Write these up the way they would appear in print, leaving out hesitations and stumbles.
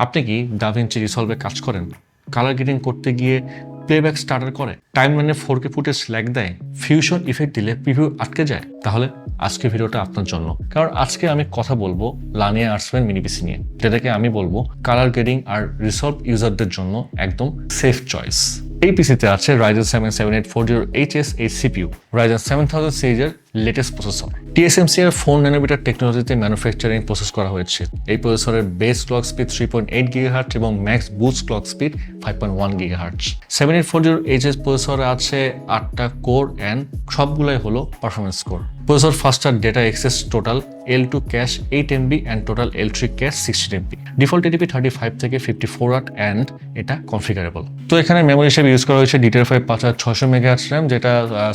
আপনি কি ডাভিঞ্চি রিসলভে কাজ করেন? কালার গ্রেডিং করতে গিয়ে প্লেব্যাক স্টার্টার করে, টাইমলাইনে 4K ফুটেজ ল্যাগ দেয়, ফিউশন ইফেক্ট দিলে প্রিভিউ আটকে যায়? তাহলে আজকে ভিডিওটা আপনার জন্য, কারণ আজকে আমি কথা বলবো লানিয়া আর্টসম্যান মিনি পিসি নিয়ে, যেটাকে আমি বলবো কালার গ্রেডিং আর রিসলভ ইউজারদের জন্য একদম সেফ চয়েস। এই পিসিতে আছে Ryzen 7 7840HS এই সিপিইউ, Ryzen 7000 সিরিজের লেটেস্ট প্রসেসর, TSMC এর 4 ন্যানোমিটার টেকনোলজিতে ম্যানুফ্যাকচারিং প্রসেস করা হয়েছে। এই প্রসেসরের বেস ক্লক স্পিড 3.8 GHz এবং max boost clock speed 5.1 GHz। 7840HS প্রসেসরে আছে 8টা কোর অ্যান্ড সবগুলাই হলো performance core. Processor faster data access, total L2 cache 8 MB and total L3 cache 16 MB। Default TDP 35 থেকে 54 ওয়াট অ্যান্ড এটা কনফিগারেবল। তো এখানে memory হিসেবে ইউজ করা হয়েছে DDR5 5600 MHz RAM, যেটা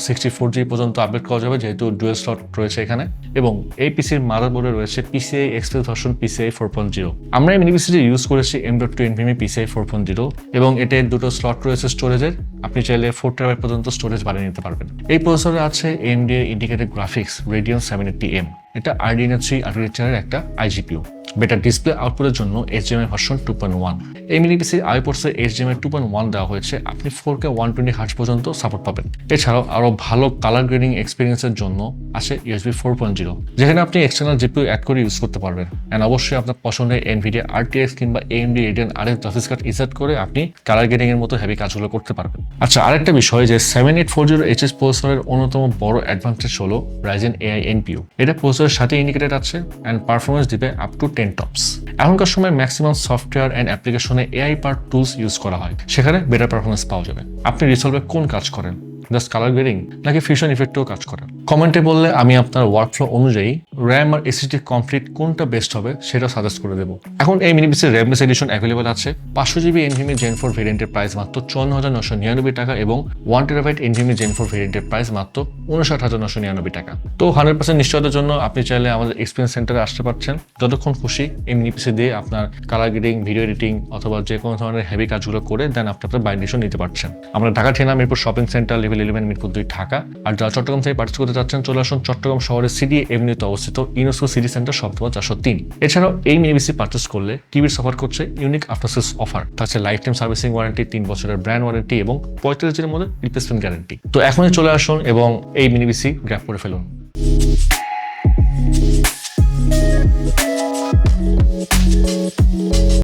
64GB পর্যন্ত আপডেট করা যাবে যেহেতু ডুয়াল স্লট রয়েছে এখানে। এবং এই পিসির মাদারবোর্ডে রয়েছে PCI Express ভার্সন PCI 4.0। আমরা এই মিনি পিসিটি ইউজ করেছি M.2 NVMe PCI 4.0 এবং এতে দুটো স্লট রয়েছে স্টোরেজের। আপনি চাইলে 4TB পর্যন্ত স্টোরেজ বাড়িয়ে নিতে পারবেন। এই প্রসেসরে আছে AMD indicated graphics Radeon 780M। এটা RDNA 3 আর্কিটেকচারের একটা iGPU। বেটার ডিসপ্লে আউটপুটের জন্য HDMI ভার্সন 2.1। এই মিনি পিসির আইপোর্টসে HDMI 2.1 দেওয়া হয়েছে। আপনি 4K 120Hz পর্যন্ত সাপোর্ট পাবেন। এছাড়াও আরো ভালো কালার গ্রেডিং এক্সপিরিয়েন্সের জন্য আছে USB 4.0, যেখানে আপনি এক্সটার্নাল GPU অ্যাড করে ইউজ করতে পারবেন। এন্ড অবশ্যই আপনার পছন্দের NVIDIA RTX কিংবা AMD Radeon RX graphics card insert করে আপনি কালার গ্রেডিং এর মতো হেভি কাজগুলো করতে পারবেন। আচ্ছা, আরেকটা বিষয় যে 7840HS প্রসেসরের অন্যতম বড় অ্যাডভান্টেজ হলো Ryzen AI NPU। এটা প্রসেসরের সাথে ইন্ডিকেটেড আছে অ্যান্ড পারফরমেন্স দিবে আপ টু 10 টপস। এখনকার সময় ম্যাক্সিমাম সফটওয়্যার অ্যান্ড অ্যাপ্লিকেশনে AI পাওয়ার টুলস ইউজ করা হয়, সেখানে বেটার পারফরমেন্স পাওয়া যাবে। আপনি রিসলভে কোন কাজ করেন? জাস্ট কালার গ্রেডিং নাকি ফিউশন ইফেক্টেও কাজ করেন? কমেন্টে বললে আমি আপনার ওয়ার্কফ্লো অনুযায়ী RAM আর SSD কমপ্লিট কোনটা বেস্ট হবে সেটা সাজেস্ট করে দেবো। এখন এই মিনি পিসির র্যামলেস এডিশন অ্যাভেলেবল আছে। 500GB NVMe Gen 4 ভেরিয়েন্টের প্রাইস মাত্র 54,999 টাকা এবং 1TB NVMe Gen 4 ভেরিয়েন্টের প্রাইস মাত্র 59,999 টাকা। তো 100% নিশ্চয়তার জন্য আপনি চাইলে আমাদের এক্সপিরিয়েন্স সেন্টারে আসতে পারছেন। যতক্ষণ খুশি এই মিনি পিসি দিয়ে আপনার কালার গ্রেডিং, ভিডিও এডিটিং অথবা যে কোনো ধরনের হেভি কাজগুলো করে দেন আপনি আপনার বাইন্ড ডিসিশন নিতে পারছেন। আমরা ঢাকা ঠিনা Mirpur shopping centre level 11 Mirpur 2 Dhaka. আর যারা চট্টগ্রাম থেকে পার্চেস করতে চাচ্ছেন চলে আসুন চট্টগ্রাম শহরের সিডি এভিনিউতে অবস্থিত UNESCO city centre shop number 403। এছাড়াও এই মিনি পিসি পার্চেস করলে টিভির অফার করছে ইউনিক আফটার সেলস অফার, থাকছে লাইফ টাইম সার্ভিসিং ওয়ারেন্টি, 3 বছরের ব্র্যান্ড ওয়ারেন্টি এবং 45 দিনের মধ্যে রিপ্লেসমেন্ট গ্যারান্টি। তো এখনই চলে আসুন এবং এই মিনি পিসি গ্র্যাব করে ফেলুন।